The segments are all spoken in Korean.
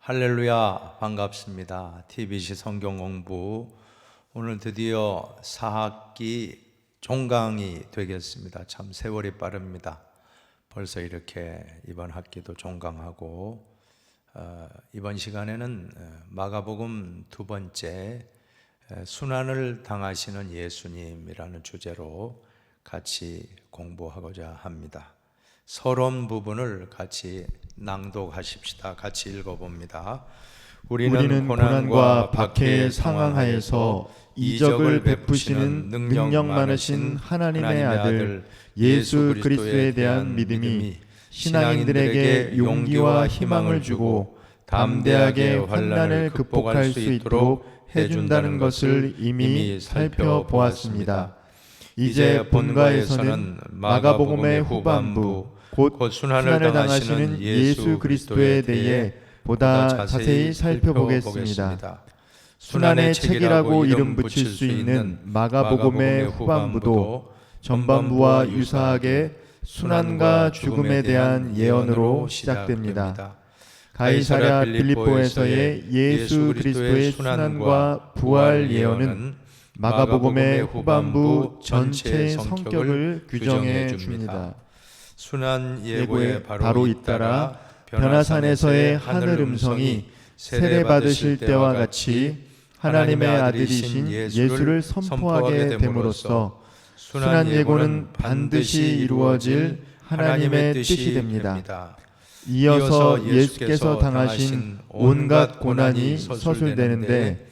할렐루야, 반갑습니다. TBC 성경 공부 오늘 드디어 4학기 종강이 되겠습니다. 참 세월이 빠릅니다. 벌써 이렇게 이번 학기도 종강하고 이번 시간에는 마가복음 두 번째 순환을 당하시는 예수님이라는 주제로 같이 공부하고자 합니다. 서론 부분을 같이 낭독하십시다. 같이 읽어봅니다. 우리는 고난과 박해에 상황하여서 이적을 베푸시는 능력 많으신 하나님의 아들 예수 그리스도에 대한 믿음이 신앙인들에게 용기와 희망을 주고 담대하게 환난을 극복할 수 있도록 해준다는 것을 이미 살펴보았습니다. 이제 본가에서는 마가복음의 후반부 곧 순환을 당하시는 예수 그리스도에 대해 보다 자세히 살펴보겠습니다. 순환의 책이라고 이름 붙일 수 있는 마가복음의 후반부도 전반부와 유사하게 순환과 죽음에 대한 예언으로 시작됩니다. 가이사랴 빌립보에서의 예수 그리스도의 순환과 부활 예언은 마가복음의 후반부 전체의 성격을 규정해 줍니다. 순환 예고에 바로 잇따라 변화산에서의 하늘 음성이 세례 받으실 때와 같이 하나님의 아들이신 예수를 선포하게 됨으로써 순환 예고는 반드시 이루어질 하나님의 뜻이 됩니다. 이어서 예수께서 당하신 온갖 고난이 서술되는데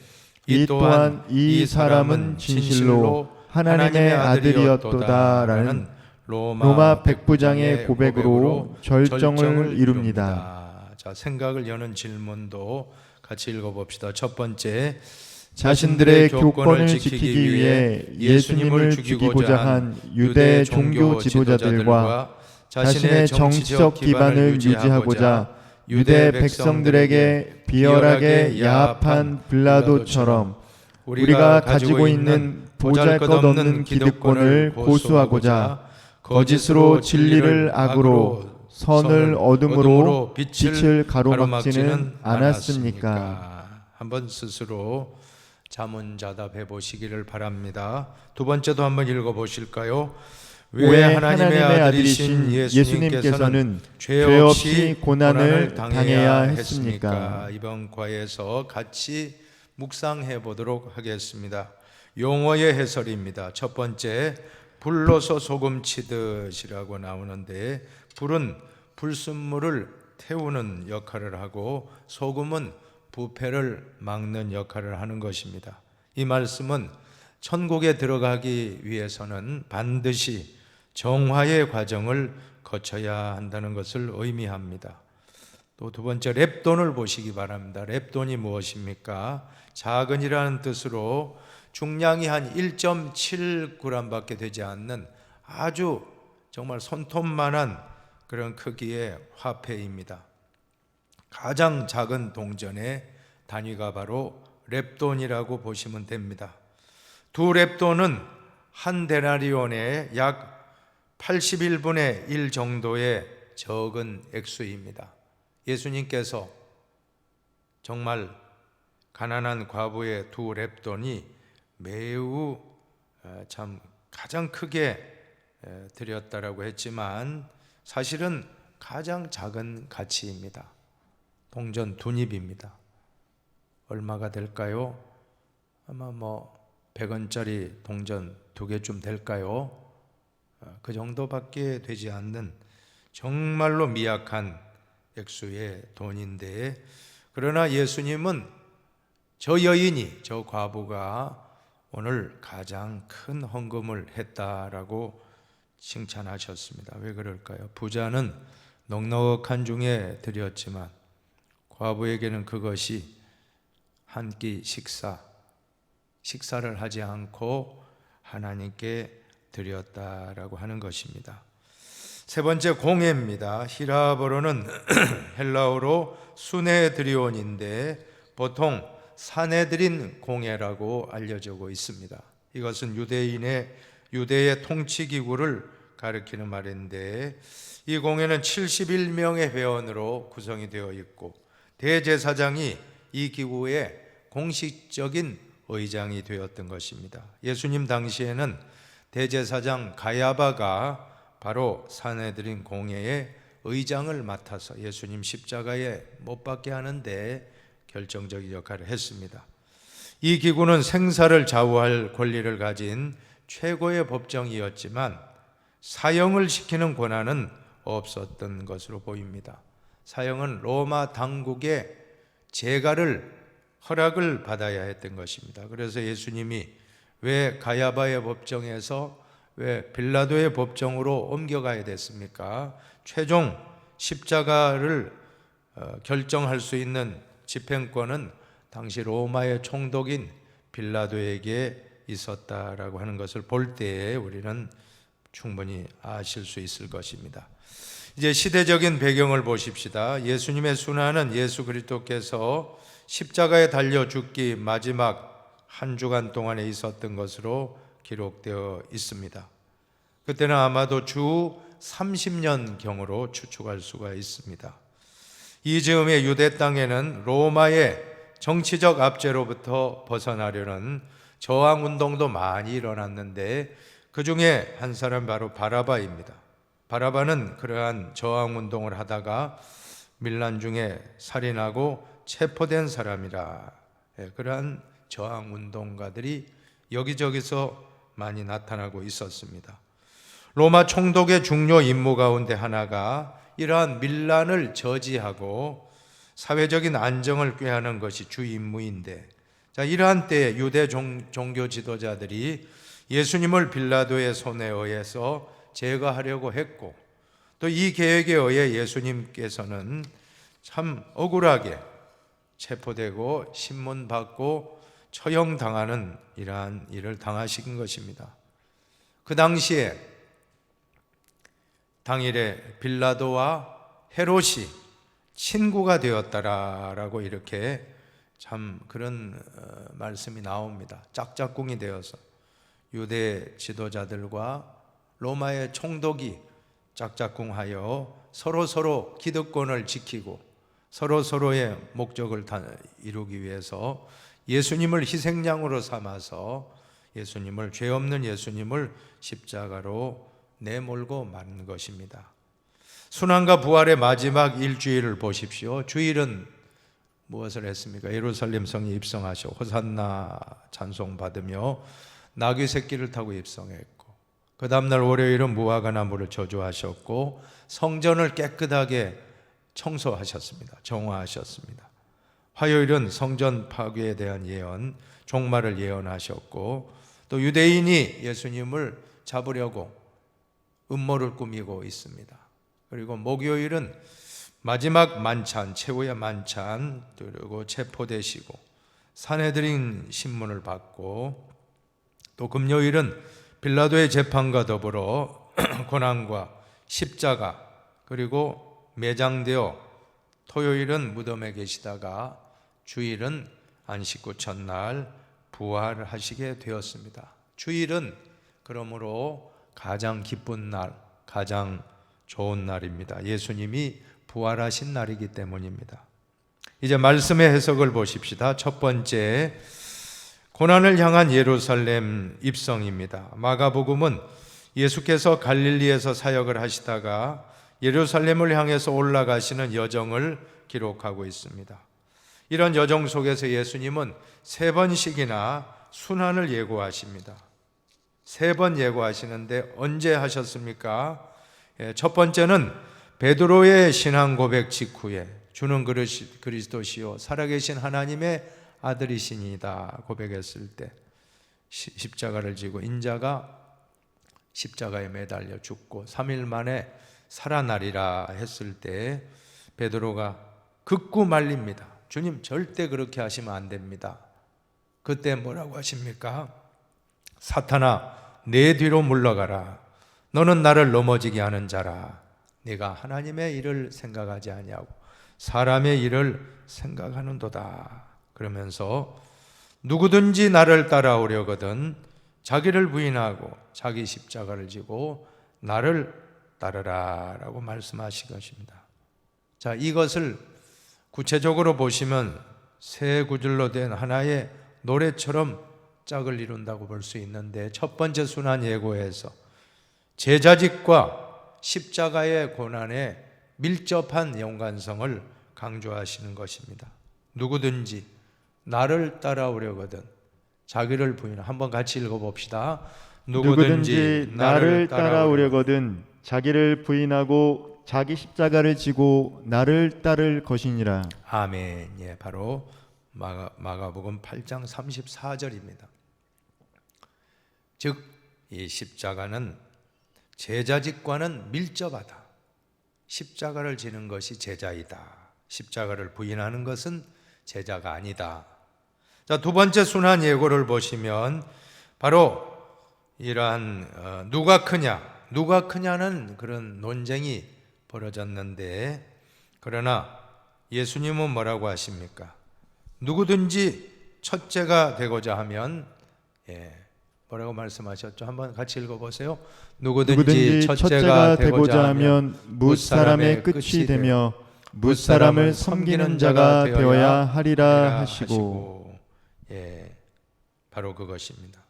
이 또한 이 사람은 진실로 하나님의 아들이었도다라는 로마 백부장의 고백으로 절정을 이룹니다. 자, 생각을 여는 질문도 같이 읽어봅시다. 첫 번째, 자신들의 교권을 지키기 위해 예수님을 죽이고자 한 유대 종교 지도자들과 자신의 정치적 기반을 유지하고자 유대 백성들에게 비열하게 야합한 빌라도처럼 우리가 가지고 있는 보잘것없는 기득권을 고수하고자 거짓으로 진리를 악으로 선을 어둠으로 빛을 가로막지는 않았습니까? 한번 스스로 자문자답해 보시기를 바랍니다. 두 번째도 한번 읽어보실까요? 왜 하나님의 아들이신 예수님께서는 죄 없이 고난을 당해야 했습니까? 이번 과에서 같이 묵상해 보도록 하겠습니다. 용어의 해설입니다. 첫 번째, 불로서 소금 치듯이라고 나오는데, 불은 불순물을 태우는 역할을 하고 소금은 부패를 막는 역할을 하는 것입니다. 이 말씀은 천국에 들어가기 위해서는 반드시 정화의 과정을 거쳐야 한다는 것을 의미합니다. 또 두 번째, 렙돈을 보시기 바랍니다. 렙돈이 무엇입니까? 작은이라는 뜻으로 중량이 한 1.7g 밖에 되지 않는 아주 정말 손톱만한 그런 크기의 화폐입니다. 가장 작은 동전의 단위가 바로 렙돈이라고 보시면 됩니다. 두 렙돈은 한 데나리온의 약 81분의 1 정도의 적은 액수입니다. 예수님께서 정말 가난한 과부의 두 렙돈이 매우 참 가장 크게 드렸다라고 했지만 사실은 가장 작은 가치입니다. 동전 두 닙입니다. 얼마가 될까요? 아마 100원짜리 동전 두 개쯤 될까요? 그 정도밖에 되지 않는 정말로 미약한 액수의 돈인데, 그러나 예수님은 저 여인이, 저 과부가 오늘 가장 큰 헌금을 했다라고 칭찬하셨습니다. 왜 그럴까요? 부자는 넉넉한 중에 드렸지만 과부에게는 그것이 한 끼 식사를 하지 않고 하나님께 드렸다라고 하는 것입니다. 세 번째, 공예입니다. 히라버로는 헬라어로 수네드리온인데 보통 사네드린 공예라고 알려지고 있습니다. 이것은 유대의 통치기구를 가리키는 말인데, 이 공예는 71명의 회원으로 구성이 되어 있고 대제사장이 이 기구의 공식적인 의장이 되었던 것입니다. 예수님 당시에는 대제사장 가야바가 바로 산헤드린 공회의 의장을 맡아서 예수님 십자가에 못 박게 하는데 결정적인 역할을 했습니다. 이 기구는 생사를 좌우할 권리를 가진 최고의 법정이었지만 사형을 시키는 권한은 없었던 것으로 보입니다. 사형은 로마 당국의 허락을 받아야 했던 것입니다. 그래서 예수님이 왜 가야바의 법정에서 왜 빌라도의 법정으로 옮겨가야 됐습니까? 최종 십자가를 결정할 수 있는 집행권은 당시 로마의 총독인 빌라도에게 있었다라고 하는 것을 볼 때에 우리는 충분히 아실 수 있을 것입니다. 이제 시대적인 배경을 보십시다. 예수님의 순환은 예수 그리스도께서 십자가에 달려 죽기 마지막 한 주간 동안에 있었던 것으로 기록되어 있습니다. 그때는 아마도 주 30년경으로 추측할 수가 있습니다. 이 즈음에 유대 땅에는 로마의 정치적 압제로부터 벗어나려는 저항운동도 많이 일어났는데 그 중에 한 사람 바로 바라바입니다. 바라바는 그러한 저항운동을 하다가 밀란 중에 살인하고 체포된 사람이라. 그러한 저항운동가들이 여기저기서 많이 나타나고 있었습니다. 로마 총독의 중요 임무 가운데 하나가 이러한 밀란을 저지하고 사회적인 안정을 꾀하는 것이 주 임무인데, 이러한 때에 유대 종교 지도자들이 예수님을 빌라도의 손에 의해서 제거하려고 했고, 또 이 계획에 의해 예수님께서는 참 억울하게 체포되고 신문받고 처형당하는 이러한 일을 당하신 것입니다. 그 당시에 당일에 빌라도와 헤롯이 친구가 되었다라고 이렇게 참 그런 말씀이 나옵니다. 짝짝꿍이 되어서 유대 지도자들과 로마의 총독이 짝짝꿍하여 서로 기득권을 지키고 서로의 목적을 이루기 위해서 예수님을 희생양으로 삼아서 예수님을, 죄 없는 예수님을 십자가로 내몰고 만 것입니다. 순환과 부활의 마지막 일주일을 보십시오. 주일은 무엇을 했습니까? 예루살렘 성에 입성하시고 호산나 찬송 받으며 나귀 새끼를 타고 입성했고, 그 다음날 월요일은 무화과 나무를 저주하셨고 성전을 깨끗하게 청소하셨습니다. 정화하셨습니다. 화요일은 성전 파괴에 대한 예언, 종말을 예언하셨고, 또 유대인이 예수님을 잡으려고 음모를 꾸미고 있습니다. 그리고 목요일은 마지막 만찬, 최후의 만찬, 그리고 체포되시고 산헤드린 신문을 받고, 또 금요일은 빌라도의 재판과 더불어 고난과 십자가, 그리고 매장되어 토요일은 무덤에 계시다가 주일은 안식구 첫날 부활하시게 되었습니다. 주일은 그러므로 가장 기쁜 날, 가장 좋은 날입니다. 예수님이 부활하신 날이기 때문입니다. 이제 말씀의 해석을 보십시다. 첫 번째, 고난을 향한 예루살렘 입성입니다. 마가복음은 예수께서 갈릴리에서 사역을 하시다가 예루살렘을 향해서 올라가시는 여정을 기록하고 있습니다. 이런 여정 속에서 예수님은 3번씩이나 순환을 예고하십니다. 3번 예고하시는데 언제 하셨습니까? 첫 번째는 베드로의 신앙 고백 직후에 주는 그리스도시요 살아계신 하나님의 아들이시니다 고백했을 때, 십자가를 지고 인자가 십자가에 매달려 죽고 3일 만에 살아나리라 했을 때 베드로가 극구 말립니다. 주님, 절대 그렇게 하시면 안 됩니다. 그때 뭐라고 하십니까? 사탄아, 내 뒤로 물러가라. 너는 나를 넘어지게 하는 자라. 네가 하나님의 일을 생각하지 아니하고 사람의 일을 생각하는도다. 그러면서 누구든지 나를 따라오려거든 자기를 부인하고 자기 십자가를 지고 나를 따르라 라고 말씀하신 것입니다. 자, 이것을 구체적으로 보시면 세 구절로 된 하나의 노래처럼 짝을 이룬다고 볼 수 있는데, 첫 번째 순환 예고에서 제자직과 십자가의 고난에 밀접한 연관성을 강조하시는 것입니다. 누구든지 나를 따라오려거든 자기를 부인하고, 한번 같이 읽어봅시다. 누구든지 나를 따라오려거든 자기를 부인하고 자기 십자가를 지고 나를 따를 것이니라. 아멘. 예, 바로 마가복음 8장 34절입니다. 즉, 이 십자가는 제자직과는 밀접하다. 십자가를 지는 것이 제자이다. 십자가를 부인하는 것은 제자가 아니다. 자, 두 번째 순환 예고를 보시면 바로 이러한 누가 크냐는 그런 논쟁이 벌어졌는데, 그러나 예수님은 뭐라고 하십니까? 누구든지 첫째가 되고자 하면, 뭐라고 말씀하셨죠? 한번 같이 읽어보세요. 누구든지 첫째가 되고자 하면 무사람의 끝이 되며 무사람을 섬기는 자가 되어야 하리라 하시고. 바로 그것입니다.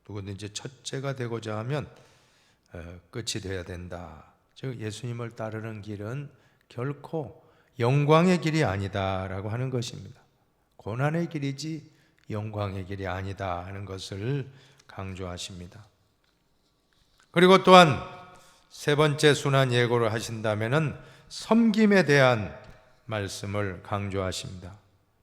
누구든지 첫째가 되고자 하면 끝이 되어야 된다. 즉, 예수님을 따르는 길은 결코 영광의 길이 아니다라고 하는 것입니다. 고난의 길이지 영광의 길이 아니다 하는 것을 강조하십니다. 그리고 또한 세 번째 순환 예고를 하신다면은 섬김에 대한 말씀을 강조하십니다.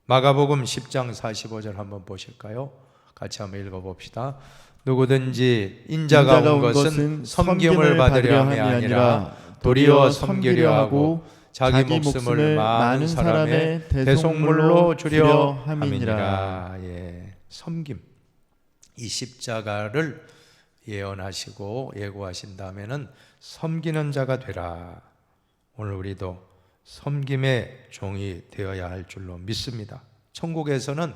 마가복음 10장 45절 한번 보실까요? 같이 한번 읽어봅시다. 누구든지 인자가 온 것은 섬김을 받으려 함이 아니라 도리어 섬기려 하고 자기 목숨을 많은 사람의 대속물로 주려 함이니라. 섬김, 이 십자가를 예언하시고 예고하신 다음에는 섬기는 자가 되라. 오늘 우리도 섬김의 종이 되어야 할 줄로 믿습니다. 천국에서는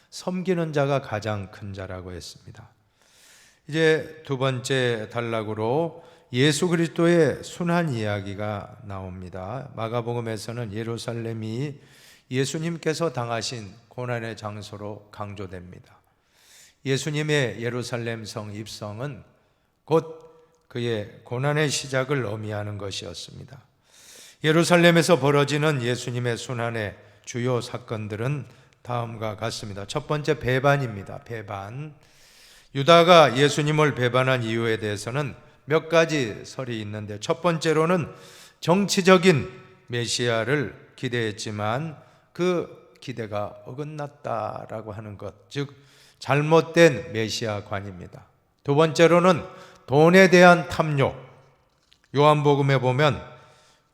섬기는 자가 가장 큰 자라고 했습니다. 이제 두 번째 단락으로 예수 그리스도의 순환 이야기가 나옵니다. 마가복음에서는 예루살렘이 예수님께서 당하신 고난의 장소로 강조됩니다. 예수님의 예루살렘 성 입성은 곧 그의 고난의 시작을 의미하는 것이었습니다. 예루살렘에서 벌어지는 예수님의 순환의 주요 사건들은 다음과 같습니다. 첫 번째, 배반입니다. 배반. 유다가 예수님을 배반한 이유에 대해서는 몇 가지 설이 있는데, 첫 번째로는 정치적인 메시아를 기대했지만 그 기대가 어긋났다라고 하는 것, 즉 잘못된 메시아관입니다. 두 번째로는 돈에 대한 탐욕. 요한복음에 보면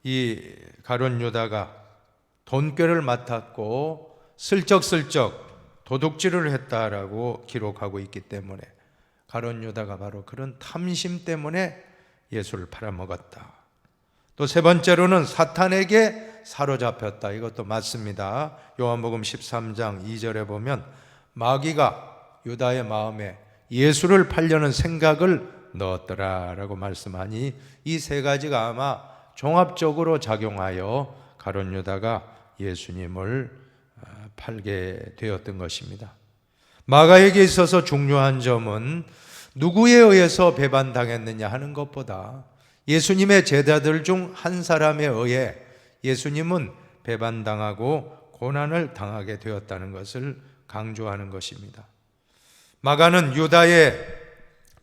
이 가룟 유다가 돈꾀를 맡았고 슬쩍슬쩍 도둑질을 했다라고 기록하고 있기 때문에 가룟 유다가 바로 그런 탐심 때문에 예수를 팔아먹었다. 또 세 번째로는 사탄에게 사로잡혔다. 이것도 맞습니다. 요한복음 13장 2절에 보면 마귀가 유다의 마음에 예수를 팔려는 생각을 넣었더라라고 말씀하니 이 세 가지가 아마 종합적으로 작용하여 가룟 유다가 예수님을 팔게 되었던 것입니다. 마가에게 있어서 중요한 점은 누구에 의해서 배반당했느냐 하는 것보다 예수님의 제자들 중 한 사람에 의해 예수님은 배반당하고 고난을 당하게 되었다는 것을 강조하는 것입니다. 마가는 유다의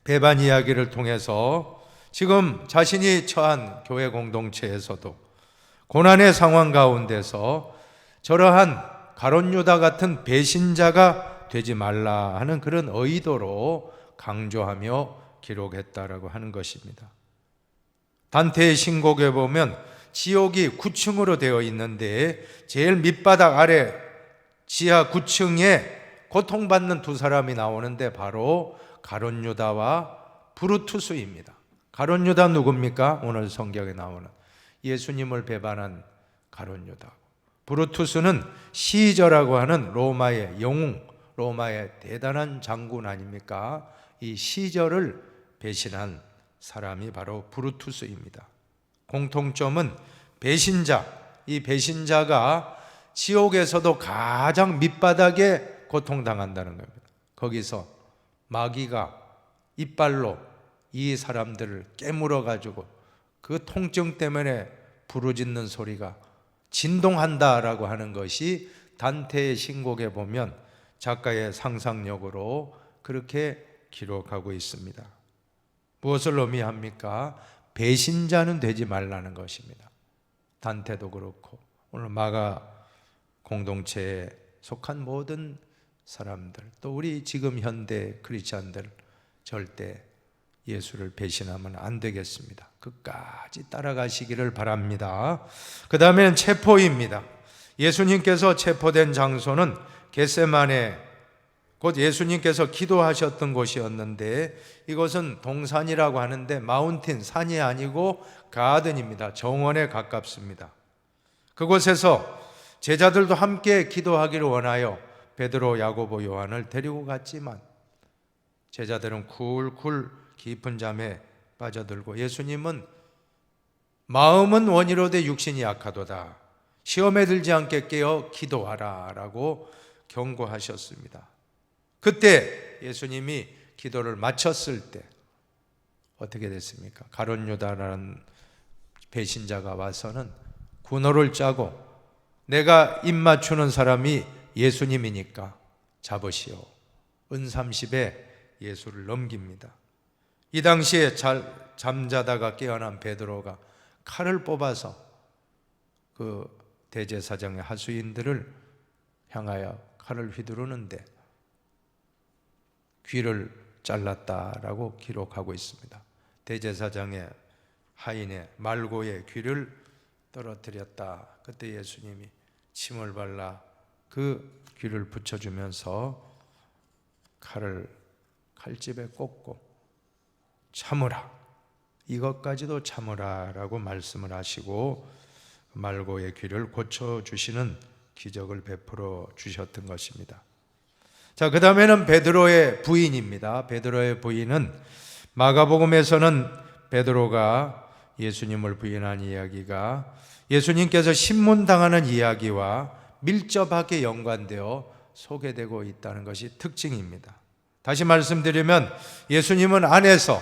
배반 이야기를 통해서 지금 자신이 처한 교회 공동체에서도 고난의 상황 가운데서 저러한 가룟 유다 같은 배신자가 되지 말라 하는 그런 의도로 강조하며 기록했다라고 하는 것입니다. 단테의 신곡에 보면 지옥이 9층으로 되어 있는데 제일 밑바닥 아래 지하 9층에 고통받는 두 사람이 나오는데 바로 가룟 유다와 브루투스입니다. 가룟 유다 누굽니까? 오늘 성경에 나오는 예수님을 배반한 가룟 유다. 브루투스는 시저라고 하는 로마의 영웅, 로마의 대단한 장군 아닙니까? 이 시저를 배신한 사람이 바로 브루투스입니다. 공통점은 배신자, 이 배신자가 지옥에서도 가장 밑바닥에 고통당한다는 겁니다. 거기서 마귀가 이빨로 이 사람들을 깨물어 가지고 그 통증 때문에 부르짖는 소리가 진동한다라고 하는 것이 단테의 신곡에 보면 작가의 상상력으로 그렇게 기록하고 있습니다. 무엇을 의미합니까? 배신자는 되지 말라는 것입니다. 단테도 그렇고 오늘 마가 공동체에 속한 모든 사람들, 또 우리 지금 현대 크리스찬들 절대 예수를 배신하면 안 되겠습니다. 끝까지 따라가시기를 바랍니다. 그 다음에는 체포입니다. 예수님께서 체포된 장소는 겟세마네, 곧 예수님께서 기도하셨던 곳이었는데 이것은 동산이라고 하는데 마운틴, 산이 아니고 가든입니다. 정원에 가깝습니다. 그곳에서 제자들도 함께 기도하기를 원하여 베드로, 야고보, 요한을 데리고 갔지만 제자들은 굴굴 깊은 잠에 빠져들고 예수님은 마음은 원이로되 육신이 약하도다. 시험에 들지 않게 깨어 기도하라 라고 경고하셨습니다. 그때 예수님이 기도를 마쳤을 때 어떻게 됐습니까? 가룟 유다라는 배신자가 와서는 군호를 짜고 내가 입 맞추는 사람이 예수님이니까 잡으시오. 은30에 예수를 넘깁니다. 이 당시에 잠자다가 깨어난 베드로가 칼을 뽑아서 그 대제사장의 하수인들을 향하여 칼을 휘두르는데 귀를 잘랐다라고 기록하고 있습니다. 대제사장의 하인의 말고의 귀를 떨어뜨렸다. 그때 예수님이 침을 발라 그 귀를 붙여주면서 칼을 칼집에 꽂고 참으라, 이것까지도 참으라 라고 말씀을 하시고 말고의 귀를 고쳐주시는 기적을 베풀어 주셨던 것입니다. 자, 그 다음에는 베드로의 부인입니다. 베드로의 부인은 마가복음에서는 베드로가 예수님을 부인한 이야기가 예수님께서 신문당하는 이야기와 밀접하게 연관되어 소개되고 있다는 것이 특징입니다. 다시 말씀드리면 예수님은 안에서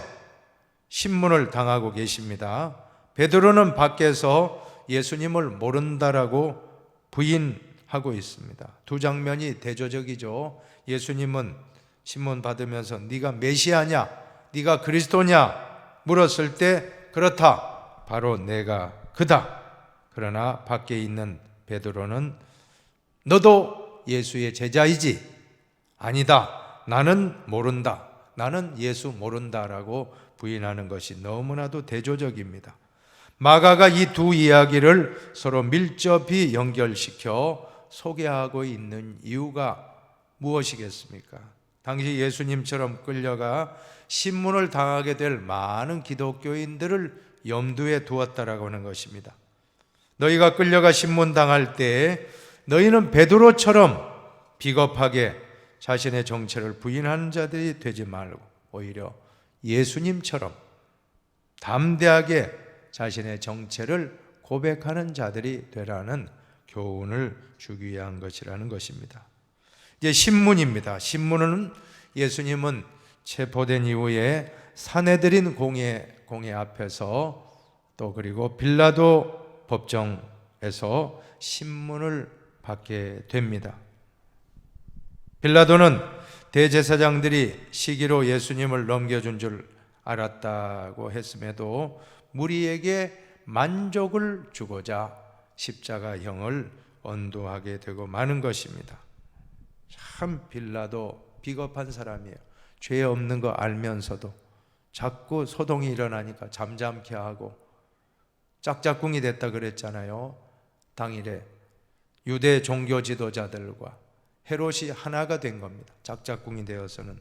신문을 당하고 계십니다. 베드로는 밖에서 예수님을 모른다라고 부인하고 있습니다. 두 장면이 대조적이죠. 예수님은 신문 받으면서 네가 메시아냐, 네가 그리스도냐 물었을 때 그렇다, 바로 내가 그다. 그러나 밖에 있는 베드로는 너도 예수의 제자이지? 아니다, 나는 모른다, 나는 예수 모른다라고 부인하는 것이 너무나도 대조적입니다. 마가가 이 두 이야기를 서로 밀접히 연결시켜 소개하고 있는 이유가 무엇이겠습니까? 당시 예수님처럼 끌려가 신문을 당하게 될 많은 기독교인들을 염두에 두었다라고 하는 것입니다. 너희가 끌려가 신문당할 때 너희는 베드로처럼 비겁하게 자신의 정체를 부인하는 자들이 되지 말고 오히려 예수님처럼 담대하게 자신의 정체를 고백하는 자들이 되라는 교훈을 주기 위한 것이라는 것입니다. 이제 신문입니다. 신문은 예수님은 체포된 이후에 사내들인 공회 앞에서 또 그리고 빌라도 법정에서 신문을 받게 됩니다. 빌라도는 대제사장들이 시기로 예수님을 넘겨준 줄 알았다고 했음에도 무리에게 만족을 주고자 십자가형을 언도하게 되고 마는 것입니다. 참 빌라도 비겁한 사람이에요. 죄 없는 거 알면서도 자꾸 소동이 일어나니까 잠잠케 하고 짝짝꿍이 됐다 그랬잖아요. 당일에 유대 종교 지도자들과 헤롯이 하나가 된 겁니다. 짝짝꿍이 되어서는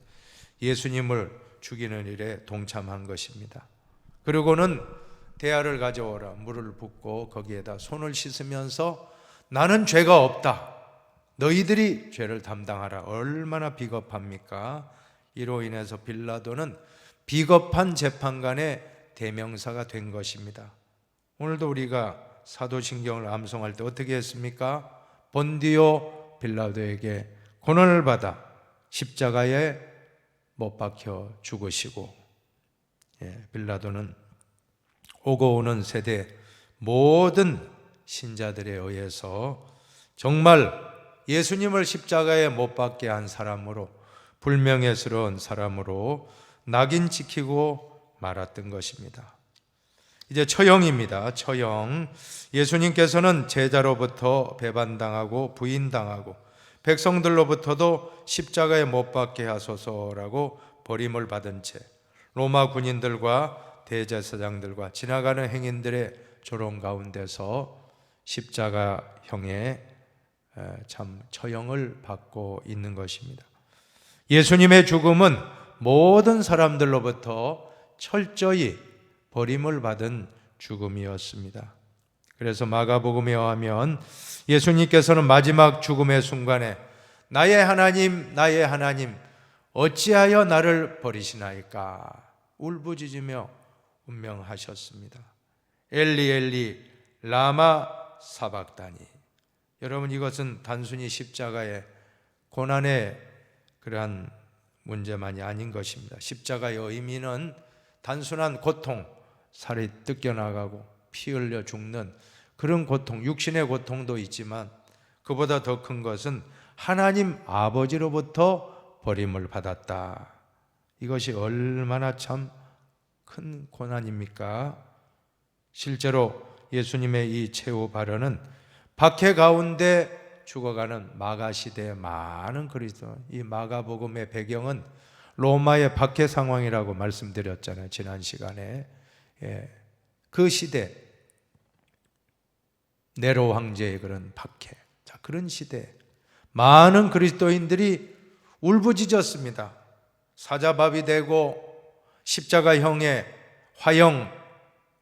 예수님을 죽이는 일에 동참한 것입니다. 그리고는 대야를 가져오라, 물을 붓고 거기에다 손을 씻으면서 나는 죄가 없다, 너희들이 죄를 담당하라. 얼마나 비겁합니까? 이로 인해서 빌라도는 비겁한 재판관의 대명사가 된 것입니다. 오늘도 우리가 사도신경을 암송할 때 어떻게 했습니까? 본디오 빌라도에게 고난을 받아 십자가에 못 박혀 죽으시고, 빌라도는 오고 오는 세대 모든 신자들에 의해서 정말 예수님을 십자가에 못 박게 한 사람으로, 불명예스러운 사람으로 낙인 찍히고 말았던 것입니다. 이제 처형입니다. 처형. 예수님께서는 제자로부터 배반당하고 부인당하고 백성들로부터도 십자가에 못 박게 하소서라고 버림을 받은 채 로마 군인들과 대제사장들과 지나가는 행인들의 조롱 가운데서 십자가형의 참 처형을 받고 있는 것입니다. 예수님의 죽음은 모든 사람들로부터 철저히 버림을 받은 죽음이었습니다. 그래서 마가복음에 의하면 예수님께서는 마지막 죽음의 순간에 나의 하나님, 나의 하나님, 어찌하여 나를 버리시나이까 울부짖으며 운명하셨습니다. 엘리 엘리 라마 사박다니. 여러분, 이것은 단순히 십자가의 고난의 그러한 문제만이 아닌 것입니다. 십자가의 의미는 단순한 고통, 살이 뜯겨나가고 피 흘려 죽는 그런 고통, 육신의 고통도 있지만 그보다 더 큰 것은 하나님 아버지로부터 버림을 받았다. 이것이 얼마나 참 큰 고난입니까? 실제로 예수님의 이 최후 발언은 박해 가운데 죽어가는 마가 시대의 많은 그리스도, 이 마가복음의 배경은 로마의 박해 상황이라고 말씀드렸잖아요, 지난 시간에. 그 시대, 네로 황제의 그런 박해, 자, 그런 시대 많은 그리스도인들이 울부짖었습니다. 사자밥이 되고 십자가형의 화형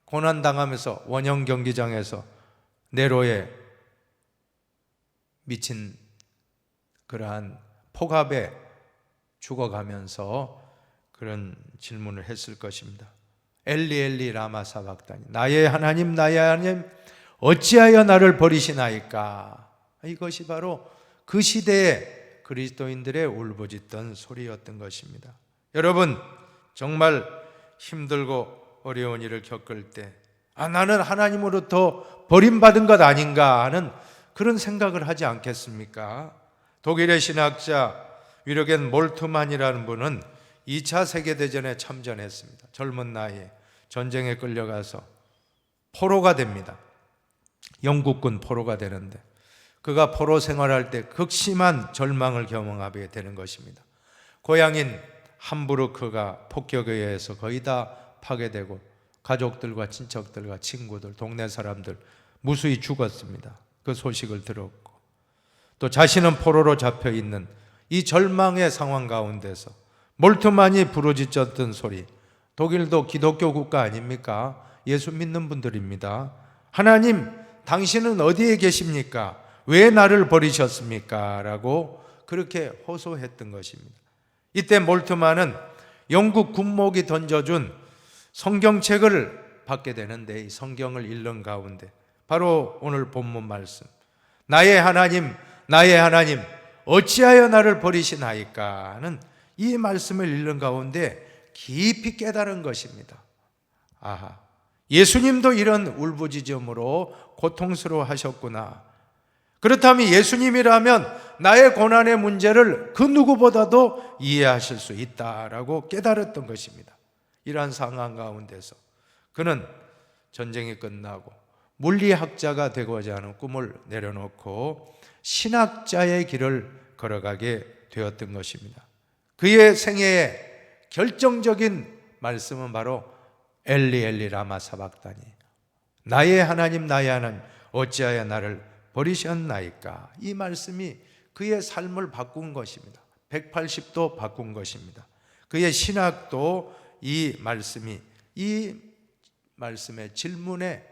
고난당하면서 원형 경기장에서 네로의 미친 그러한 폭압에 죽어가면서 그런 질문을 했을 것입니다. 엘리 엘리 라마 사박다니, 나의 하나님, 나의 하나님, 어찌하여 나를 버리시나이까. 이것이 바로 그 시대의 그리스도인들의 울부짖던 소리였던 것입니다. 여러분, 정말 힘들고 어려운 일을 겪을 때 나는 하나님으로부터 버림받은 것 아닌가 하는 그런 생각을 하지 않겠습니까? 독일의 신학자 위르겐 몰트만이라는 분은 2차 세계대전에 참전했습니다. 젊은 나이에 전쟁에 끌려가서 포로가 됩니다. 영국군 포로가 되는데 그가 포로 생활할 때 극심한 절망을 경험하게 되는 것입니다. 고향인 함부르크가 폭격에 의해서 거의 다 파괴되고 가족들과 친척들과 친구들, 동네 사람들 무수히 죽었습니다. 그 소식을 들었고 또 자신은 포로로 잡혀 있는 이 절망의 상황 가운데서 몰트만이 부르짖었던 소리, 독일도 기독교 국가 아닙니까? 예수 믿는 분들입니다. 하나님, 당신은 어디에 계십니까? 왜 나를 버리셨습니까? 라고 그렇게 호소했던 것입니다. 이때 몰트만은 영국 군목이 던져준 성경책을 받게 되는데 이 성경을 읽는 가운데 바로 오늘 본문 말씀, 나의 하나님, 나의 하나님, 어찌하여 나를 버리시나이까 하는 이 말씀을 읽는 가운데 깊이 깨달은 것입니다. 아하, 예수님도 이런 울부짖음으로 고통스러워 하셨구나. 그렇다면 예수님이라면 나의 고난의 문제를 그 누구보다도 이해하실 수 있다라고 깨달았던 것입니다. 이러한 상황 가운데서 그는 전쟁이 끝나고 물리학자가 되고자 하는 꿈을 내려놓고 신학자의 길을 걸어가게 되었던 것입니다. 그의 생애의 결정적인 말씀은 바로 엘리 엘리 라마 사박다니, 나의 하나님, 나의 하나님, 어찌하여 나를 버리셨나이까. 이 말씀이 그의 삶을 바꾼 것입니다. 180도 바꾼 것입니다. 그의 신학도 이 말씀의 질문을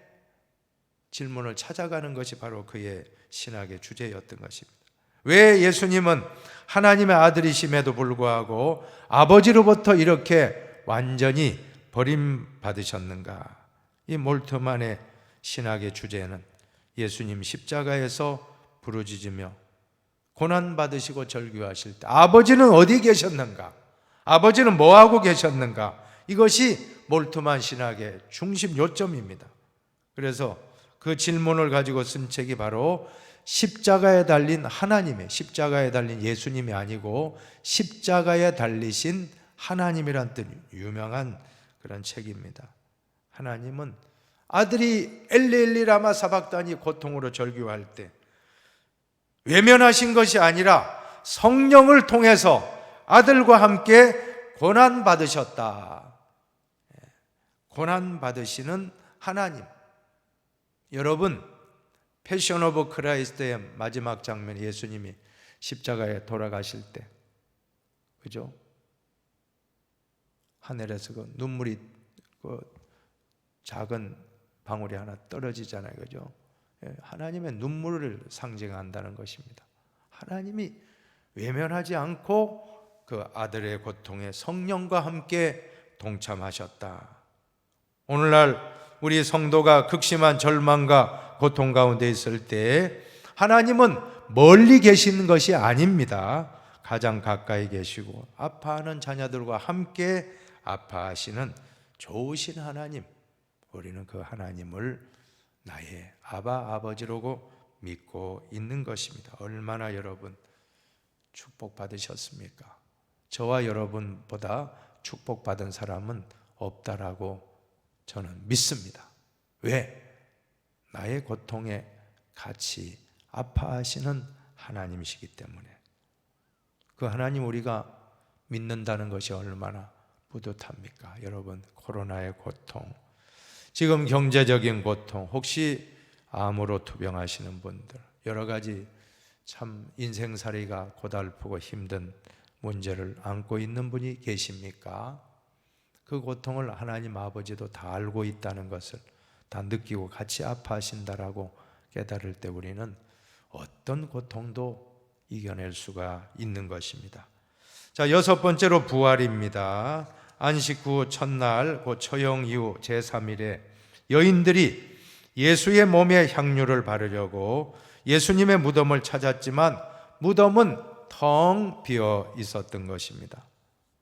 찾아가는 것이 바로 그의 신학의 주제였던 것입니다. 왜 예수님은 하나님의 아들이심에도 불구하고 아버지로부터 이렇게 완전히 버림받으셨는가? 이 몰트만의 신학의 주제는 예수님 십자가에서 부르짖으며 고난받으시고 절규하실 때 아버지는 어디 계셨는가? 아버지는 뭐하고 계셨는가? 이것이 몰트만 신학의 중심 요점입니다. 그래서 그 질문을 가지고 쓴 책이 바로 십자가에 달린 하나님의, 십자가에 달린 예수님이 아니고 십자가에 달리신 하나님이란 뜻, 유명한 그런 책입니다. 하나님은 아들이 엘리 라마 사박다니 고통으로 절규할 때 외면하신 것이 아니라 성령을 통해서 아들과 함께 고난받으셨다. 고난받으시는 하나님. 여러분, 패션 오브 크라이스트의 마지막 장면, 예수님이 십자가에 돌아가실 때, 그죠? 하늘에서 그 눈물이 그 작은 방울이 하나 떨어지잖아요, 그죠? 하나님의 눈물을 상징한다는 것입니다. 하나님이 외면하지 않고 그 아들의 고통에 성령과 함께 동참하셨다. 오늘날 우리 성도가 극심한 절망과 고통 가운데 있을 때 하나님은 멀리 계시는 것이 아닙니다. 가장 가까이 계시고 아파하는 자녀들과 함께 아파하시는 좋으신 하나님, 우리는 그 하나님을 나의 아버지라고 믿고 있는 것입니다. 얼마나 여러분 축복받으셨습니까? 저와 여러분보다 축복받은 사람은 없다라고 저는 믿습니다. 왜? 나의 고통에 같이 아파하시는 하나님이시기 때문에. 그 하나님 우리가 믿는다는 것이 얼마나 뿌듯합니까? 여러분, 코로나의 고통, 지금 경제적인 고통, 혹시 암으로 투병하시는 분들, 여러 가지 참 인생살이가 고달프고 힘든 문제를 안고 있는 분이 계십니까? 그 고통을 하나님 아버지도 다 알고 있다는 것을 다 느끼고 같이 아파하신다라고 깨달을 때 우리는 어떤 고통도 이겨낼 수가 있는 것입니다. 자, 여섯 번째로 부활입니다. 안식 후 첫날 곧 처형 이후 제3일에 여인들이 예수의 몸에 향유를 바르려고 예수님의 무덤을 찾았지만 무덤은 텅 비어 있었던 것입니다.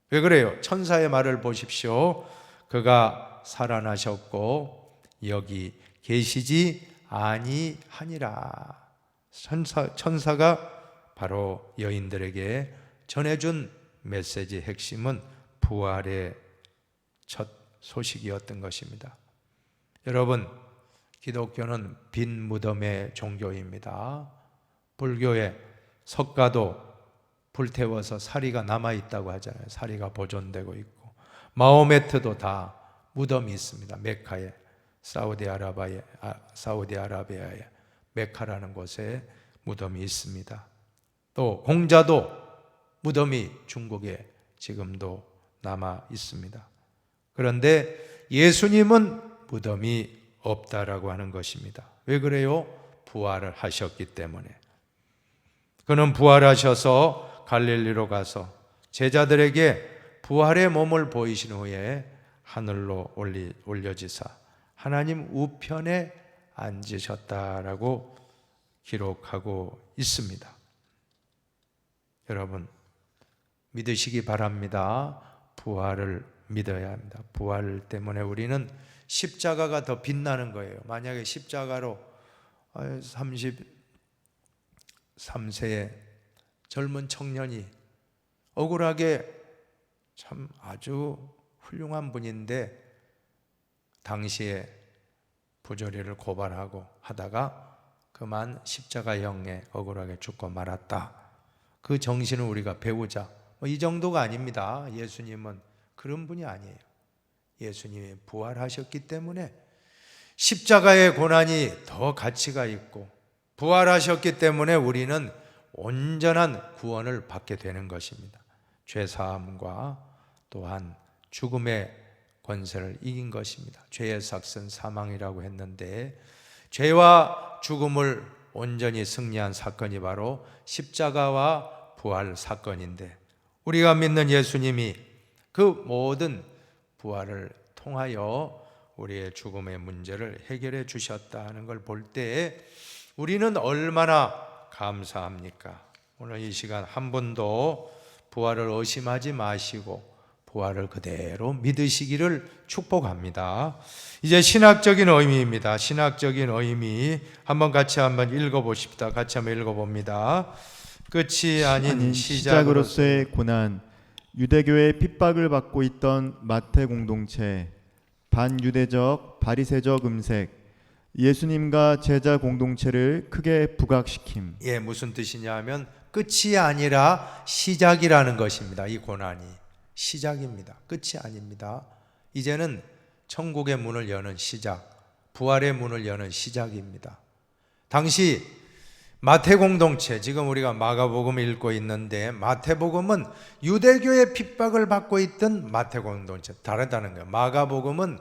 왜 그래요? 천사의 말을 보십시오. 그가 살아나셨고 여기 계시지 아니하니라. 천사가 바로 여인들에게 전해준 메시지 핵심은 부활의 첫 소식이었던 것입니다. 여러분, 기독교는 빈 무덤의 종교입니다. 불교의 석가도 불태워서 사리가 남아있다고 하잖아요. 사리가 보존되고 있고, 마호메트도 다 무덤이 있습니다. 메카에, 사우디아라비아의 메카라는 곳에 무덤이 있습니다. 또 공자도 무덤이 중국에 지금도 남아 있습니다. 그런데 예수님은 무덤이 없다라고 하는 것입니다. 왜 그래요? 부활을 하셨기 때문에. 그는 부활하셔서 갈릴리로 가서 제자들에게 부활의 몸을 보이신 후에 하늘로 올려지사 하나님 우편에 앉으셨다라고 기록하고 있습니다. 여러분, 믿으시기 바랍니다. 부활을 믿어야 합니다. 부활 때문에 우리는 십자가가 더 빛나는 거예요. 만약에 십자가로 33세의 젊은 청년이 억울하게 참 아주 훌륭한 분인데 당시에 부조리를 고발하고 하다가 그만 십자가형에 억울하게 죽고 말았다. 그 정신을 우리가 배우자. 이 정도가 아닙니다. 예수님은 그런 분이 아니에요. 예수님이 부활하셨기 때문에 십자가의 고난이 더 가치가 있고 부활하셨기 때문에 우리는 온전한 구원을 받게 되는 것입니다. 죄사함과 또한 죽음의 권세를 이긴 것입니다. 죄의 삭은 사망이라고 했는데 죄와 죽음을 온전히 승리한 사건이 바로 십자가와 부활 사건인데 우리가 믿는 예수님이 그 모든 부활을 통하여 우리의 죽음의 문제를 해결해 주셨다는 걸 볼 때 우리는 얼마나 감사합니까? 오늘 이 시간 한 번도 부활을 의심하지 마시고 부활을 그대로 믿으시기를 축복합니다. 이제 신학적인 의미입니다. 신학적인 의미 한번 같이 읽어보십시다. 같이 한번 읽어봅니다. 끝이 아닌 시작으로서의 고난. 유대교의 핍박을 받고 있던 마태 공동체, 반유대적 바리새적 음색, 예수님과 제자 공동체를 크게 부각시킴. 예, 무슨 뜻이냐 하면 끝이 아니라 시작이라는 것입니다. 이 고난이 시작입니다. 끝이 아닙니다. 이제는 천국의 문을 여는 시작, 부활의 문을 여는 시작입니다. 당시 마태 공동체, 지금 우리가 마가복음을 읽고 있는데 마태복음은 유대교의 핍박을 받고 있던 마태 공동체, 다르다는 거예요. 마가복음은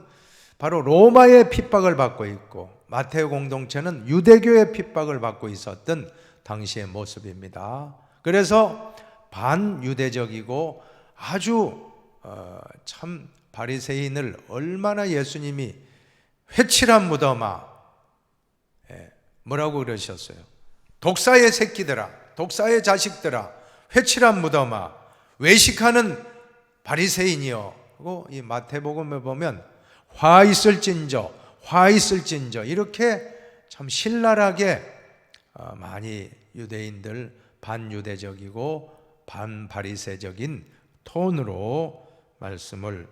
바로 로마의 핍박을 받고 있고 마태 공동체는 유대교의 핍박을 받고 있었던 당시의 모습입니다. 그래서 반유대적이고 아주 참 바리새인을 얼마나 예수님이 회칠한 무덤아, 뭐라고 그러셨어요? 독사의 새끼들아, 독사의 자식들아, 회칠한 무덤아, 외식하는 바리새인이여. 그리고 이 마태복음에 보면 화 있을진저, 화 있을진저, 이렇게 참 신랄하게 많이 유대인들 반유대적이고 반바리새적인 톤으로 말씀을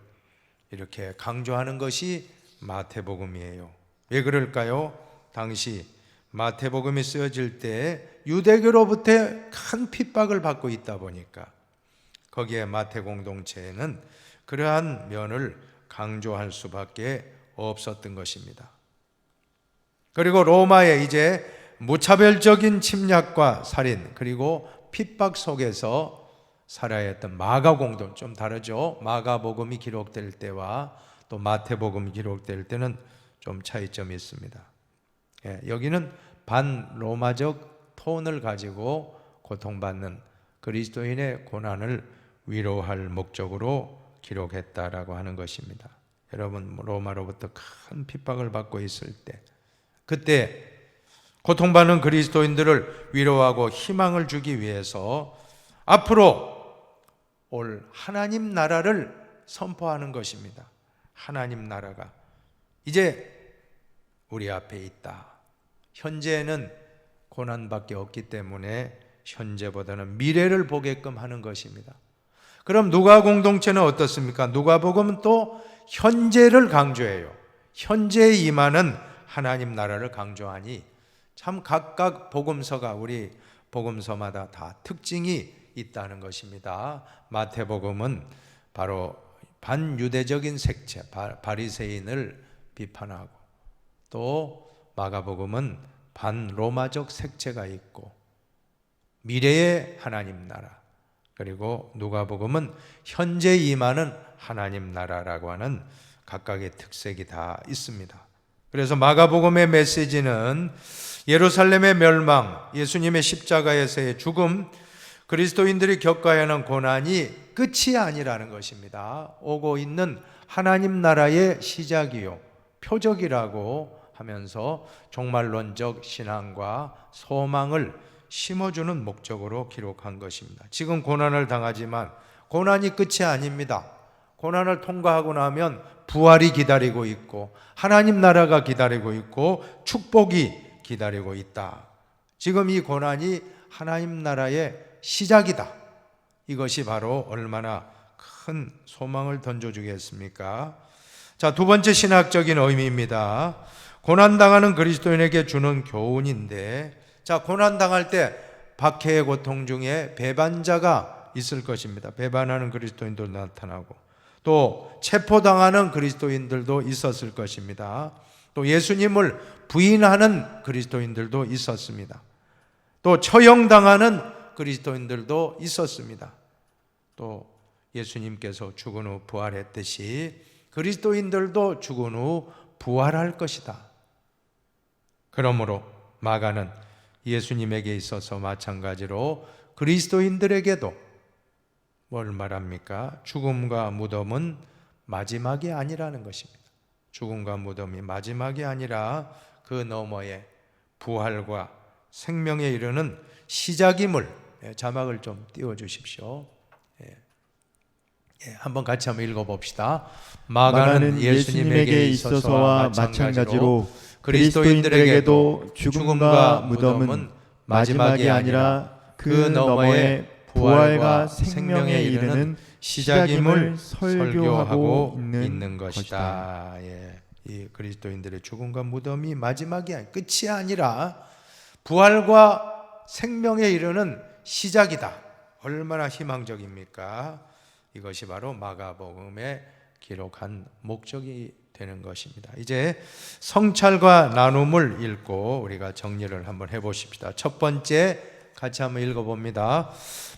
이렇게 강조하는 것이 마태복음이에요. 왜 그럴까요? 당시 마태복음이 쓰여질 때 유대교로부터 큰 핍박을 받고 있다 보니까 거기에 마태 공동체에는 그러한 면을 강조할 수밖에 없었던 것입니다. 그리고 로마의 이제 무차별적인 침략과 살인 그리고 핍박 속에서 살아야 했던 마가 공동, 좀 다르죠. 마가복음이 기록될 때와 또 마태복음이 기록될 때는 좀 차이점이 있습니다. 여기는 반로마적 톤을 가지고 고통받는 그리스도인의 고난을 위로할 목적으로 기록했다라고 하는 것입니다. 여러분, 로마로부터 큰 핍박을 받고 있을 때, 그때 고통받는 그리스도인들을 위로하고 희망을 주기 위해서 앞으로 올 하나님 나라를 선포하는 것입니다. 하나님 나라가 이제 우리 앞에 있다. 현재는 고난밖에 없기 때문에 현재보다는 미래를 보게끔 하는 것입니다. 그럼 누가 공동체는 어떻습니까? 누가복음은 또 현재를 강조해요. 현재에 임하는 하나님 나라를 강조하니 참 각각 복음서가 우리 복음서마다 다 특징이 있다는 것입니다. 마태복음은 바로 반유대적인 색채, 바리새인을 비판하고, 또 마가복음은 반로마적 색채가 있고 미래의 하나님 나라, 그리고 누가복음은 현재 임하는 하나님 나라라고 하는 각각의 특색이 다 있습니다. 그래서 마가복음의 메시지는 예루살렘의 멸망, 예수님의 십자가에서의 죽음, 그리스도인들이 겪어야 하는 고난이 끝이 아니라는 것입니다. 오고 있는 하나님 나라의 시작이요, 표적이라고 하면서 종말론적 신앙과 소망을 심어주는 목적으로 기록한 것입니다. 지금 고난을 당하지만 고난이 끝이 아닙니다. 고난을 통과하고 나면 부활이 기다리고 있고 하나님 나라가 기다리고 있고 축복이 기다리고 있다. 지금 이 고난이 하나님 나라의 시작이다. 이것이 바로 얼마나 큰 소망을 던져주겠습니까? 자, 두 번째 신학적인 의미입니다. 고난당하는 그리스도인에게 주는 교훈인데, 자, 고난당할 때 박해의 고통 중에 배반자가 있을 것입니다. 배반하는 그리스도인도 나타나고 또 체포당하는 그리스도인들도 있었을 것입니다. 또 예수님을 부인하는 그리스도인들도 있었습니다. 또 처형당하는 그리스도인들도 있었습니다. 또 예수님께서 죽은 후 부활했듯이 그리스도인들도 죽은 후 부활할 것이다. 그러므로 마가는 예수님에게 있어서 마찬가지로 그리스도인들에게도 뭘 말합니까? 죽음과 무덤은 마지막이 아니라는 것입니다. 죽음과 무덤이 마지막이 아니라 그 너머에 부활과 생명에 이르는 시작임을 자막을 좀 띄워 주십시오. 한번 같이 한번 읽어봅시다. 마가는 예수님에게 있어서와 마찬가지로 그리스도인들에게도 죽음과 무덤은 마지막이 아니라 그 너머의 부활과 생명에 이르는 시작임을 설교하고 있는 것이다. 이 그리스도인들의 죽음과 무덤이 마지막이 아니 끝이 아니라 부활과 생명에 이르는 시작이다. 얼마나 희망적입니까? 이것이 바로 마가복음에 기록한 목적이 되는 것입니다. 이제 성찰과 나눔을 읽고 우리가 정리를 한번 해보십시다. 첫 번째 같이 한번 읽어봅니다.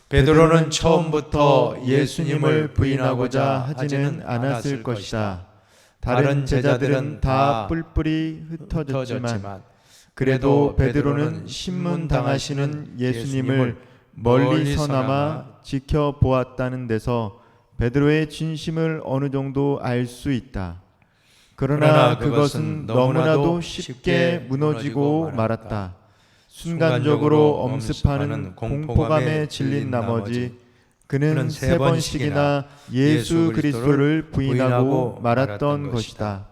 베드로는 처음부터 예수님을 부인하고자 하지는 않았을 것이다. 다른 제자들은 다 뿔뿔이 흩어졌지만 그래도 베드로는 신문당하시는 예수님을 멀리서나마 지켜보았다는 데서 베드로의 진심을 어느 정도 알 수 있다. 그러나 그것은 너무나도 쉽게 무너지고 말았다. 순간적으로 엄습하는 공포감에 질린 나머지 그는 3번씩이나 예수 그리스도를 부인하고 말았던 것이다.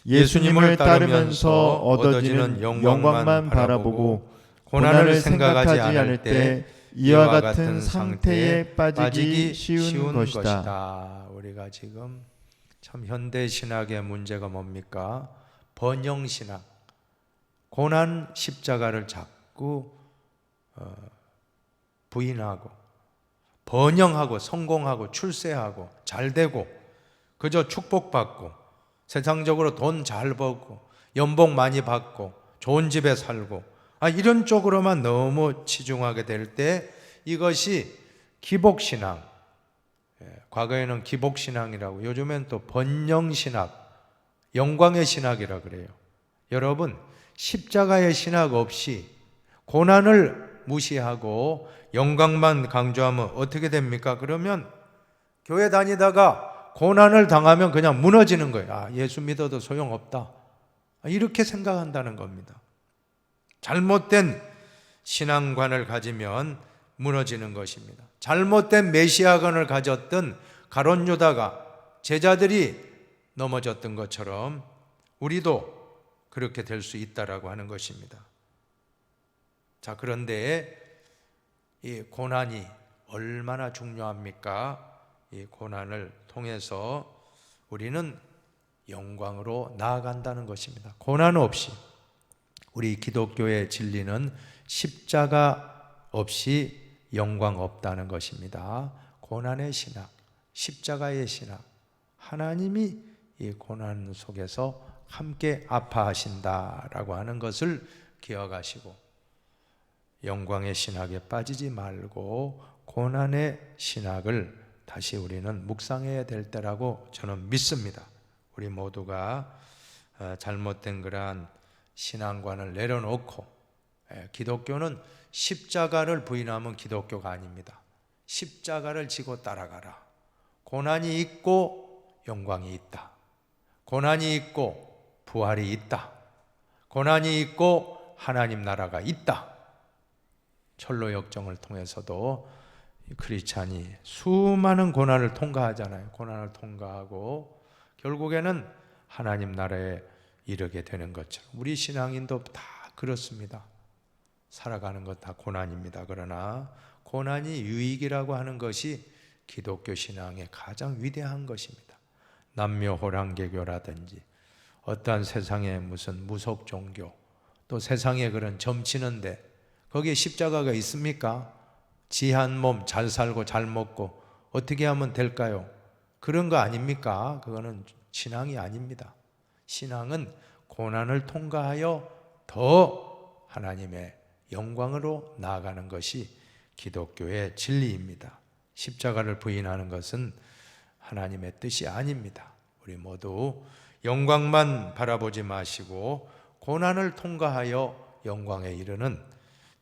예수님을 따르면서 얻어지는 영광만 바라보고 고난을 생각하지 않을 때 이와 같은 상태에 빠지기 쉬운 것이다. 우리가 지금 참 현대 신학의 문제가 뭡니까? 번영 신학. 고난 십자가를 자꾸 부인하고 번영하고 성공하고 출세하고 잘되고 그저 축복받고 세상적으로 돈 잘 벌고 연봉 많이 받고 좋은 집에 살고 이런 쪽으로만 너무 치중하게 될 때 이것이 기복신앙, 과거에는 기복신앙이라고 요즘엔 또 번영신학, 영광의 신학이라 그래요. 여러분 십자가의 신학 없이 고난을 무시하고 영광만 강조하면 어떻게 됩니까? 그러면 교회 다니다가 고난을 당하면 그냥 무너지는 거예요. 예수 믿어도 소용없다. 이렇게 생각한다는 겁니다. 잘못된 신앙관을 가지면 무너지는 것입니다. 잘못된 메시아관을 가졌던 가룟 유다가 제자들이 넘어졌던 것처럼 우리도 그렇게 될 수 있다라고 하는 것입니다. 자, 그런데 이 고난이 얼마나 중요합니까? 이 고난을 통해서 우리는 영광으로 나아간다는 것입니다. 고난 없이 우리 기독교의 진리는 십자가 없이 영광 없다는 것입니다. 고난의 신학, 십자가의 신학, 하나님이 이 고난 속에서 함께 아파하신다라고 하는 것을 기억하시고 영광의 신학에 빠지지 말고 고난의 신학을 다시 우리는 묵상해야 될 때라고 저는 믿습니다. 우리 모두가 잘못된 그러한 신앙관을 내려놓고 기독교는 십자가를 부인하면 기독교가 아닙니다. 십자가를 지고 따라가라. 고난이 있고 영광이 있다. 고난이 있고 부활이 있다. 고난이 있고 하나님 나라가 있다. 철로 역정을 통해서도 크리스찬이 수많은 고난을 통과하잖아요. 고난을 통과하고 결국에는 하나님 나라에 이르게 되는 것처럼 우리 신앙인도 다 그렇습니다. 살아가는 것 다 고난입니다. 그러나 고난이 유익이라고 하는 것이 기독교 신앙의 가장 위대한 것입니다. 남묘호랑개교라든지 어떠한 세상의 무슨 무속 종교 또 세상에 그런 점치는데 거기에 십자가가 있습니까? 지 한 몸 잘 살고 잘 먹고 어떻게 하면 될까요? 그런 거 아닙니까? 그거는 신앙이 아닙니다. 신앙은 고난을 통과하여 더 하나님의 영광으로 나아가는 것이 기독교의 진리입니다. 십자가를 부인하는 것은 하나님의 뜻이 아닙니다. 우리 모두 영광만 바라보지 마시고 고난을 통과하여 영광에 이르는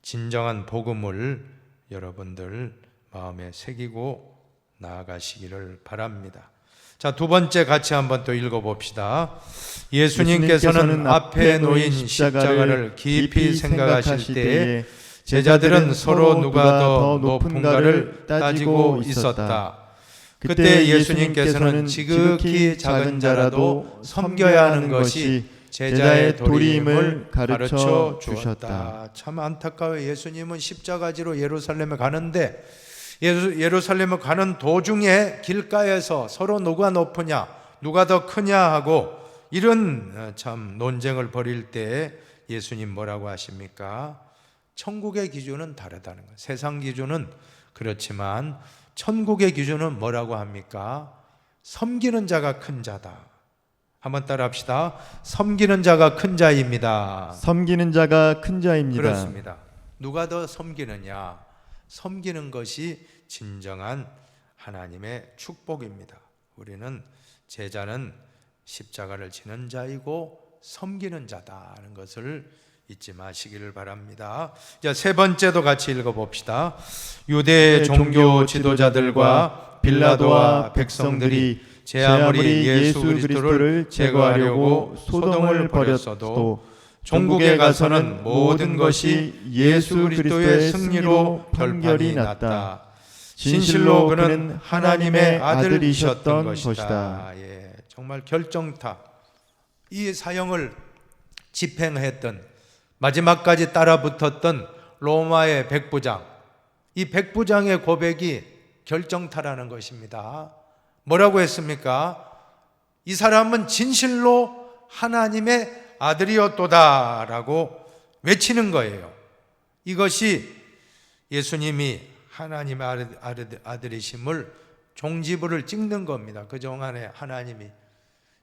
진정한 복음을 여러분들 마음에 새기고 나아가시기를 바랍니다. 자, 두 번째 같이 한번 또 읽어봅시다. 예수님께서는 앞에 놓인 십자가를 깊이 생각하실 때에 제자들은 서로 누가 더 높은가를 따지고 있었다. 그때 예수님께서는 지극히 작은 자라도 섬겨야 하는 것이 제자의 도리임을 가르쳐 주셨다. 참 안타까워요. 예수님은 십자가지로 예루살렘에 가는데 예루살렘에 가는 도중에 길가에서 서로 누가 높으냐, 누가 더 크냐 하고 이런 참 논쟁을 벌일 때 예수님 뭐라고 하십니까? 천국의 기준은 다르다는 거예요. 세상 기준은 그렇지만 천국의 기준은 뭐라고 합니까? 섬기는 자가 큰 자다. 한번 따라 합시다. 섬기는 자가 큰 자입니다. 섬기는 자가 큰 자입니다. 그렇습니다. 누가 더 섬기느냐? 섬기는 것이 진정한 하나님의 축복입니다. 우리는 제자는 십자가를 지는 자이고 섬기는 자다는 것을 잊지 마시기를 바랍니다. 자, 세 번째도 같이 읽어봅시다. 유대 종교 지도자들과 빌라도와 백성들이 제 아무리 예수 그리스도를 제거하려고 소동을 벌였어도 종국에 가서는 모든 것이 예수 그리스도의 승리로 결판이 났다. 진실로 그는 하나님의 아들이셨던 것이다. 예, 정말 결정타. 이 사형을 집행했던 마지막까지 따라붙었던 로마의 백부장, 이 백부장의 고백이 결정타라는 것입니다. 뭐라고 했습니까? 이 사람은 진실로 하나님의 아들이었도다라고 외치는 거예요. 이것이 예수님이 하나님의 아들이심을 종지부를 찍는 겁니다. 그동안에 하나님이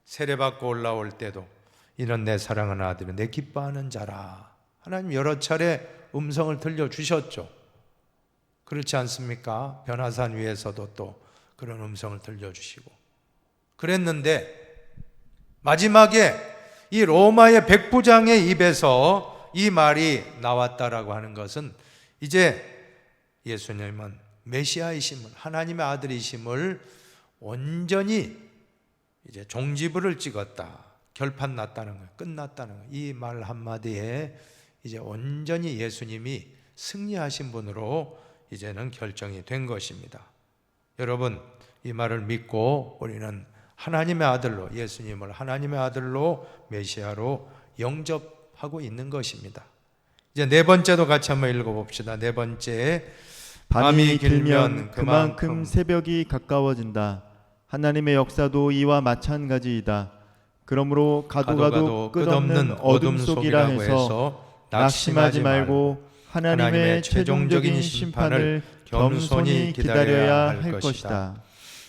세례받고 올라올 때도 이는 내 사랑하는 아들은 내 기뻐하는 자라. 하나님 여러 차례 음성을 들려주셨죠. 그렇지 않습니까? 변화산 위에서도 또 그런 음성을 들려주시고 그랬는데 마지막에 이 로마의 백부장의 입에서 이 말이 나왔다라고 하는 것은 이제 예수님은 메시아이심을, 하나님의 아들이심을 온전히 이제 종지부를 찍었다. 결판 났다는 거예요. 끝났다는 거예요. 이 말 한마디에 이제 온전히 예수님이 승리하신 분으로 이제는 결정이 된 것입니다. 여러분, 이 말을 믿고 우리는 하나님의 아들로, 예수님을 하나님의 아들로 메시아로 영접하고 있는 것입니다. 이제 네 번째도 같이 한번 읽어봅시다. 네 번째, 밤이 길면 그만큼 새벽이 가까워진다. 하나님의 역사도 이와 마찬가지이다. 그러므로 가도 끝없는 어둠 속이라 해서 낙심하지 말고 하나님의 최종적인 심판을 겸손히 기다려야 할 것이다.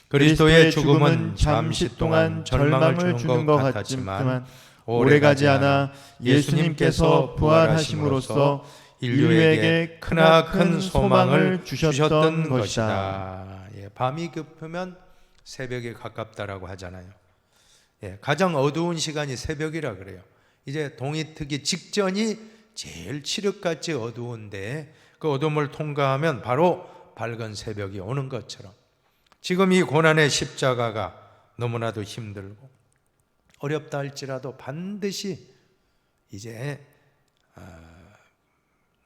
그리스도의 죽음은 잠시 동안 절망을 주는 것 같지만 오래가지 않아 예수님께서 부활하심으로써 인류에게 크나큰 소망을 주셨던 것이다. 예, 밤이 깊으면 새벽이 가깝다라고 하잖아요. 예, 가장 어두운 시간이 새벽이라 그래요. 이제 동이 트기 직전이 제일 칠흑같이 어두운데 그 어둠을 통과하면 바로 밝은 새벽이 오는 것처럼 지금 이 고난의 십자가가 너무나도 힘들고 어렵다 할지라도 반드시 이제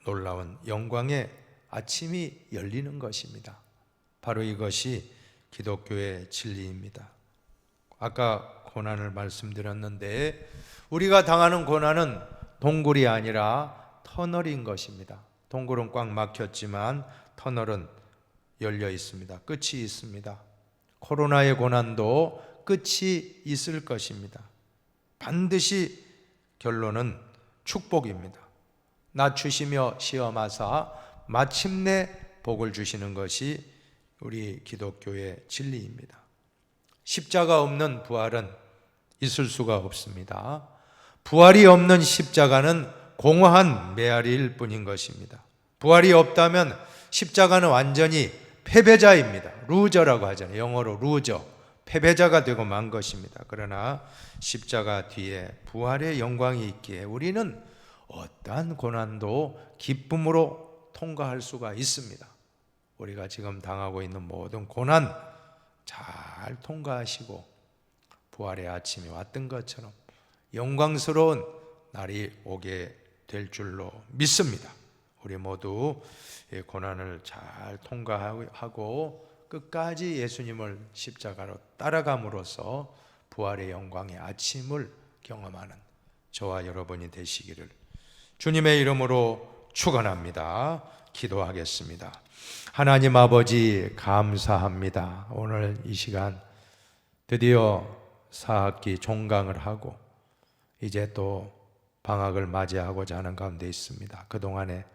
놀라운 영광의 아침이 열리는 것입니다. 바로 이것이 기독교의 진리입니다. 아까 고난을 말씀드렸는데 우리가 당하는 고난은 동굴이 아니라 터널인 것입니다. 동굴은 꽉 막혔지만 터널은 열려 있습니다. 끝이 있습니다. 코로나의 고난도 끝이 있을 것입니다. 반드시 결론은 축복입니다. 낮추시며 시험하사 마침내 복을 주시는 것이 우리 기독교의 진리입니다. 십자가 없는 부활은 있을 수가 없습니다. 부활이 없는 십자가는 공허한 메아리일 뿐인 것입니다. 부활이 없다면 십자가는 완전히 패배자입니다. 루저라고 하잖아요. 영어로 루저, 패배자가 되고 만 것입니다. 그러나 십자가 뒤에 부활의 영광이 있기에 우리는 어떠한 고난도 기쁨으로 통과할 수가 있습니다. 우리가 지금 당하고 있는 모든 고난 잘 통과하시고 부활의 아침이 왔던 것처럼 영광스러운 날이 오게 될 줄로 믿습니다. 우리 모두 이 고난을 잘 통과하고 끝까지 예수님을 십자가로 따라감으로써 부활의 영광의 아침을 경험하는 저와 여러분이 되시기를 주님의 이름으로 축원합니다. 기도하겠습니다. 하나님 아버지 감사합니다. 오늘 이 시간 드디어 4학기 종강을 하고 이제 또 방학을 맞이하고자 하는 가운데 있습니다. 그동안에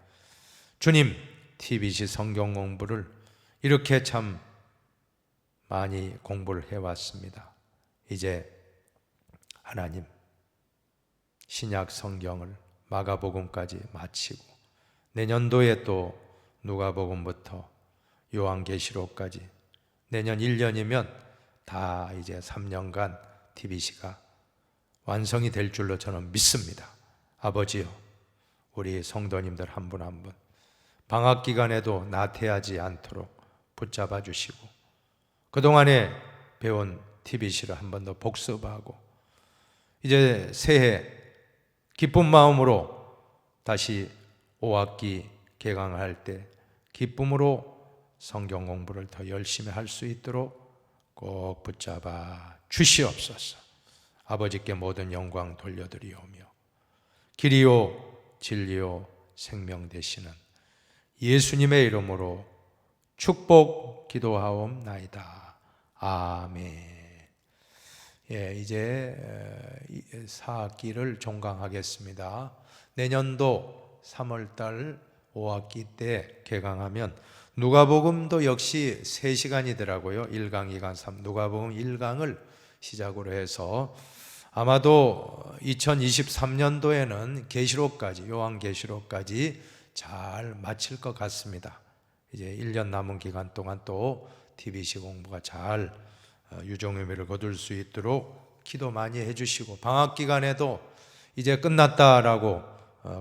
주님 TBC 성경 공부를 이렇게 참 많이 공부를 해왔습니다. 이제 하나님 신약 성경을 마가복음까지 마치고 내년도에 또 누가복음부터 요한계시록까지 내년 1년이면 다 이제 3년간 TBC가 완성이 될 줄로 저는 믿습니다. 아버지요, 우리 성도님들 한 분 한 분 방학 기간에도 나태하지 않도록 붙잡아 주시고 그동안에 배운 TBC를 한 번 더 복습하고 이제 새해 기쁜 마음으로 다시 5학기 개강할 때 기쁨으로 성경 공부를 더 열심히 할 수 있도록 꼭 붙잡아 주시옵소서. 아버지께 모든 영광 돌려드리오며 길이요 진리요 생명 되시는 예수님의 이름으로 축복 기도하옵나이다. 아멘. 예, 이제 4학기를 종강하겠습니다. 내년도 3월달 5학기 때 개강하면 누가복음도 역시 3시간이더라고요. 1강, 2강, 3. 누가복음 1강을 시작으로 해서 아마도 2023년도에는 계시록까지 요한계시록까지 잘 마칠 것 같습니다. 이제 1년 남은 기간 동안 또 TBC 공부가 잘 유종의미를 거둘 수 있도록 기도 많이 해주시고 방학 기간에도 이제 끝났다라고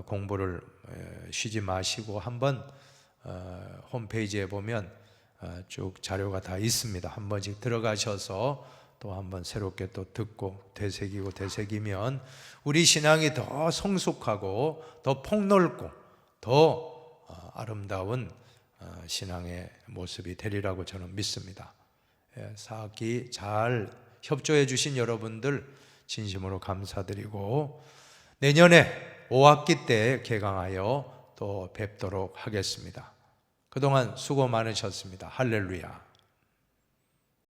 공부를 쉬지 마시고 한번 홈페이지에 보면 쭉 자료가 다 있습니다. 한 번씩 들어가셔서 또 한번 새롭게 또 듣고 되새기면 우리 신앙이 더 성숙하고 더 폭넓고 더 아름다운 신앙의 모습이 되리라고 저는 믿습니다. 4학기 잘 협조해 주신 여러분들 진심으로 감사드리고 내년에 5학기 때 개강하여 또 뵙도록 하겠습니다. 그동안 수고 많으셨습니다. 할렐루야.